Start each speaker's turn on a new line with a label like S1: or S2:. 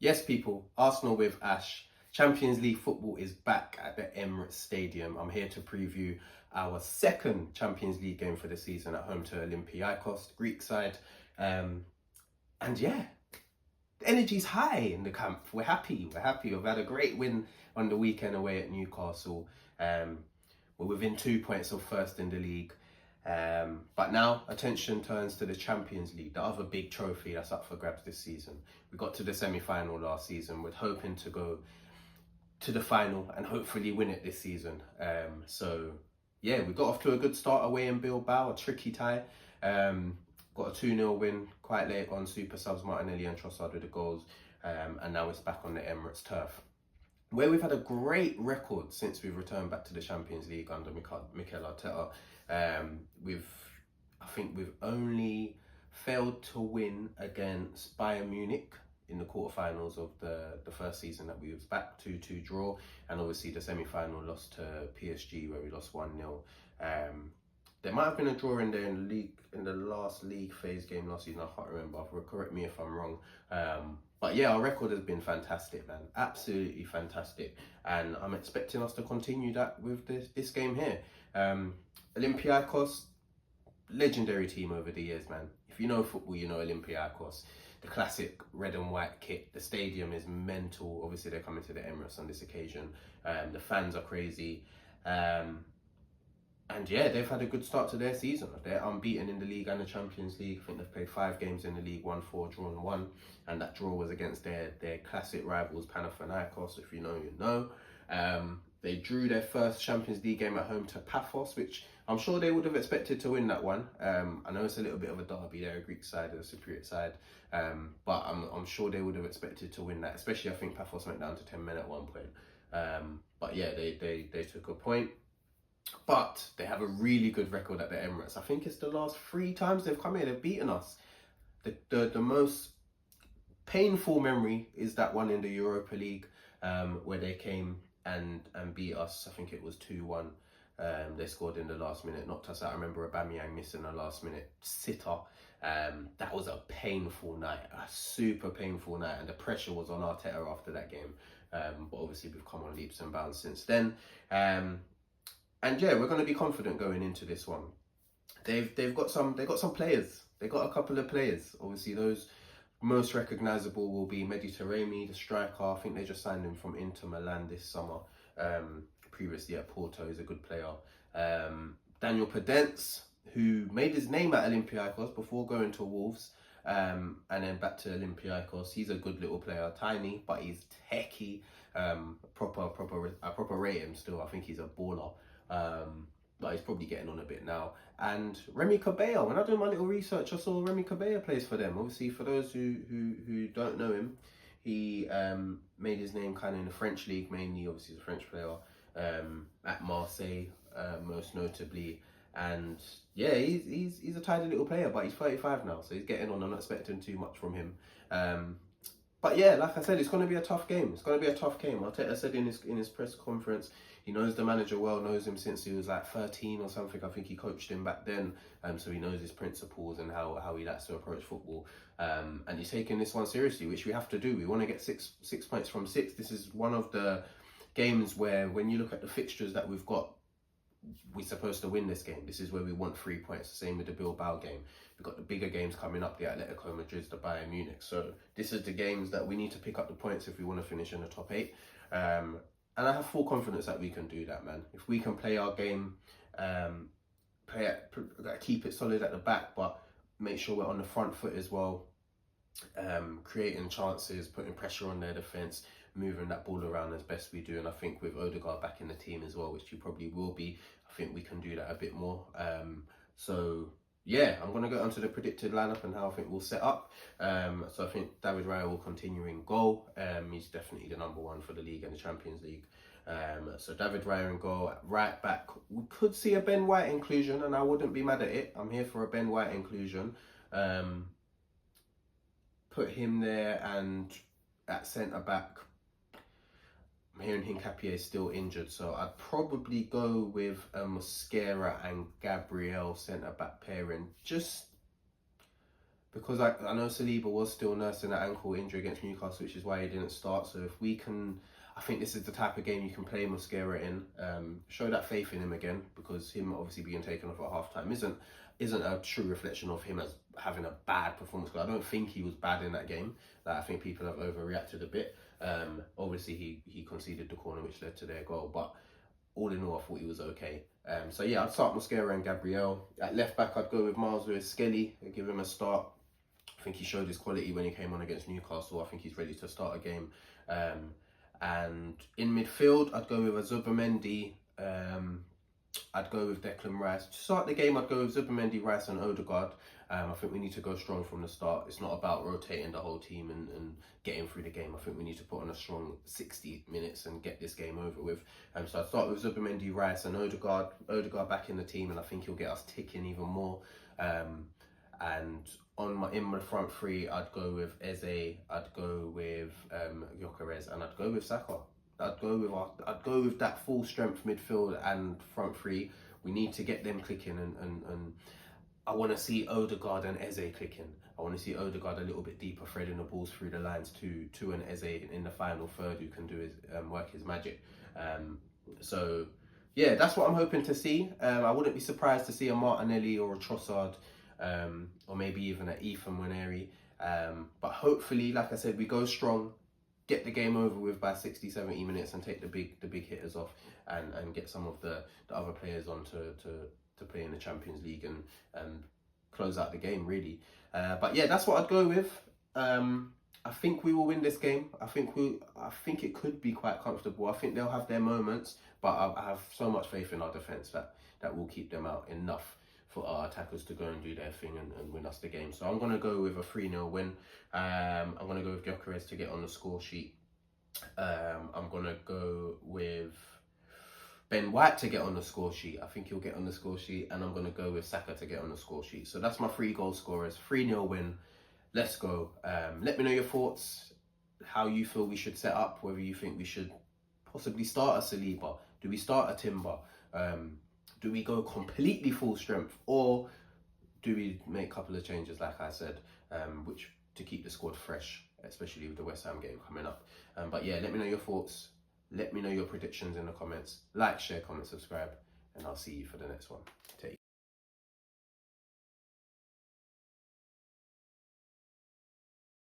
S1: Yes, people, Arsenal with Ash. Champions League football is back at the Emirates Stadium. I'm here to preview our second Champions League game for the season at home to Olympiacos, Greek side. And yeah, the energy's high in the camp. We're happy. We've had a great win on the weekend away at Newcastle. We're within 2 points of first in the league. But now attention turns to the Champions League, the other big trophy that's up for grabs this season. We got to the semi-final last season. We're hoping to go to the final and hopefully win it this season. So yeah, we got off to a good start away in Bilbao, a tricky tie. Got a 2-0 win quite late on super subs, Martinelli and Trossard with the goals. And now it's back on the Emirates turf, where we've had a great record since we've returned back to the Champions League under Mikel Arteta. I think we've only failed to win against Bayern Munich in the quarterfinals of the first season that we was back, 2-2 draw, and obviously the semi-final loss to PSG where we lost 1-0. There might have been a draw in there in the last league phase game last season. I can't remember. Correct me if I'm wrong. But yeah, our record has been fantastic, man. Absolutely fantastic. And I'm expecting us to continue that with this game here. Olympiacos, legendary team over the years, man. If you know football, you know Olympiacos. The classic red and white kit. The stadium is mental. Obviously, they're coming to the Emirates on this occasion. The fans are crazy. And yeah, they've had a good start to their season. They're unbeaten in the league and the Champions League. I think they've played 5 games in the league, won 4, drawn 1. And that draw was against their classic rivals, Panathinaikos. If you know, you know. They drew their first Champions League game at home to Paphos, which I'm sure they would have expected to win that one. I know it's a little bit of a derby there, a Greek side and a Cypriot side. But I'm sure they would have expected to win that, especially I think Paphos went down to 10 men at one point. But yeah, they took a point. But they have a really good record at the Emirates. I think it's the last 3 times they've come here, they've beaten us. The most painful memory is that one in the Europa League, where they came and beat us. I think it was 2-1. They scored in the last minute, knocked us out. I remember Aubameyang missing a last minute sitter. That was a painful night, a super painful night, and the pressure was on Arteta after that game. But obviously we've come on leaps and bounds since then. And yeah, we're going to be confident going into this one. They've got some players. They got a couple of players. Obviously, those most recognisable will be Mehdi Taremi, the striker. I think they just signed him from Inter Milan this summer. Previously at Porto, he's a good player. Daniel Podence, who made his name at Olympiacos before going to Wolves, and then back to Olympiacos. He's a good little player, tiny, but he's techie. Proper rate him still. I think he's a baller. But he's probably getting on a bit now. And Remy Cabella, when I did my little research, I saw Remy Cabella plays for them. Obviously, for those who don't know him, he made his name kind of in the French league mainly. Obviously, he's a French player at Marseille, most notably. And yeah, he's a tiny little player, but he's 35 now, so he's getting on. I'm not expecting too much from him. But yeah, like I said, it's going to be a tough game. Arteta said in his press conference, he knows the manager well, knows him since he was like 13 or something. I think he coached him back then, so he knows his principles and how he likes to approach football. And he's taking this one seriously, which we have to do. We want to get six points from 6. This is one of the games where, when you look at the fixtures that we've got, we're supposed to win this game. This is where we want 3 points. Same with the Bilbao game. We've got the bigger games coming up, the Atletico Madrid, the Bayern Munich. So this is the games that we need to pick up the points if we want to finish in the top 8. And I have full confidence that we can do that, man. If we can play our game, keep it solid at the back, but make sure we're on the front foot as well, creating chances, putting pressure on their defence, moving that ball around as best we do. And I think with Odegaard back in the team as well, which he probably will be, I think we can do that a bit more. So yeah, I'm going to go onto the predicted lineup and how I think we'll set up. So I think David Raya will continue in goal. He's definitely the number 1 for the league and the Champions League. So David Raya in goal. Right back, we could see a Ben White inclusion, and I wouldn't be mad at it. I'm here for a Ben White inclusion. Put him there, and at centre back, I'm hearing Hincapié is still injured, so I'd probably go with a Mosquera and Gabriel centre-back pairing. Just because I know Saliba was still nursing that ankle injury against Newcastle, which is why he didn't start. So if we can, I think this is the type of game you can play Mosquera in. Show that faith in him again, because him obviously being taken off at half-time isn't a true reflection of him as having a bad performance. I don't think he was bad in that game. Like, I think people have overreacted a bit. Obviously he conceded the corner which led to their goal, but all in all I thought he was okay. So yeah, I'd start Mosquera and Gabriel. At left back I'd go with Miles Lewis-Skelly, give him a start. I think he showed his quality when he came on against Newcastle. I think he's ready to start a game. And in midfield, I'd go with a Zubimendi. I'd go with Declan Rice. To start the game, I'd go with Zubimendi, Rice and Odegaard. I think we need to go strong from the start. It's not about rotating the whole team and getting through the game. I think we need to put on a strong 60 minutes and get this game over with. So I'd start with Zubimendi, Rice and Odegaard. Odegaard back in the team, and I think he'll get us ticking even more. And in my front three, I'd go with Eze, I'd go with Gyökeres, and I'd go with Saka. I'd go with that full strength midfield and front three. We need to get them clicking, and I want to see Odegaard and Eze clicking. I want to see Odegaard a little bit deeper, threading the balls through the lines to an Eze in the final third who can do his work his magic. So yeah, that's what I'm hoping to see. I wouldn't be surprised to see a Martinelli or a Trossard. Or maybe even an Ethan Nwaneri. But hopefully, like I said, we go strong, get the game over with by 60, 70 minutes and take the big hitters off and get some of the other players on to play in the Champions League and close out the game, really. But yeah, that's what I'd go with. I think we will win this game. I think it could be quite comfortable. I think they'll have their moments, but I have so much faith in our defence that will keep them out enough for our attackers to go and do their thing and win us the game. So I'm going to go with a 3-0 win. I'm going to go with Gyökeres to get on the score sheet. I'm going to go with Ben White to get on the score sheet. I think he'll get on the score sheet. And I'm going to go with Saka to get on the score sheet. So that's my 3 goal scorers. 3-0 win. Let's go. Let me know your thoughts, how you feel we should set up, whether you think we should possibly start a Saliba. Do we start a Timber? Do we go completely full strength, or do we make a couple of changes, like I said, which to keep the squad fresh, especially with the West Ham game coming up? But yeah, let me know your thoughts. Let me know your predictions in the comments. Like, share, comment, subscribe, and I'll see you for the next one. Take care.